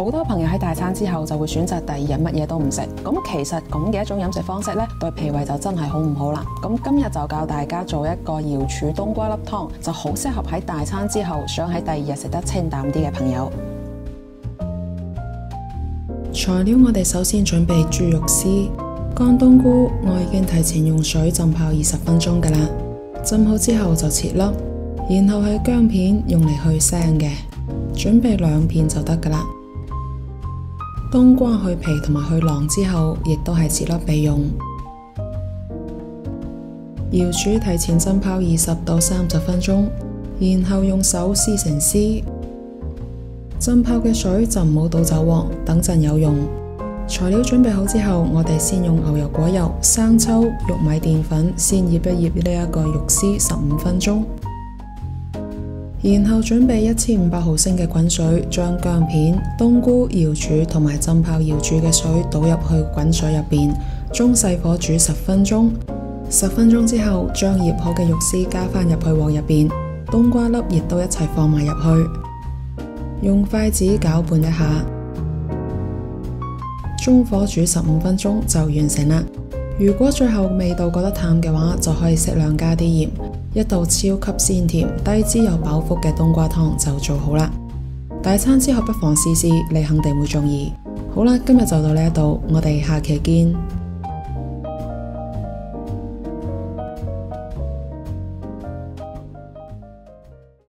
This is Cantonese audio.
好多朋友喺大餐之後就會選擇第二日乜嘢都唔食，咁其實咁嘅一種飲食方式呢，對脾胃就真係好唔好啦。咁今日就教大家做一個瑤柱冬瓜粒湯，就好適合喺大餐之後想喺第二日食得清淡啲嘅朋友。材料我哋首先準備豬肉絲、乾冬菇，我已經提前用水浸泡20分鐘噶啦，浸好之後就切粒，然後係薑片，用嚟去腥嘅，準備2片就得噶啦。冬瓜去皮同埋去囊之後，亦都係切粒備用。瑤柱提前浸泡20到30分鐘，然後用手撕成絲。浸泡嘅水就唔好倒走喎，等陣有用。材料準備好之後，我哋先用牛油果油、生抽、玉米澱粉先醃一醃呢一個肉絲15分鐘。然後準備1500毫升嘅滾水，將薑片、冬菇、瑤柱同埋浸泡瑤柱嘅水倒入去滾水入邊，中細火煮10分鐘。10分鐘之後，將醃好嘅肉絲加翻入去鑊入邊，冬瓜粒亦都一齊放埋入去，用筷子攪拌一下，中火煮15分鐘就完成啦。如果最後味道覺得淡嘅話，就可以適量加啲鹽。一道超級鮮甜、低脂又飽腹嘅冬瓜湯就做好啦。大餐之後不妨試試，你肯定會中意。好啦，今日就到呢一度，我哋下期見。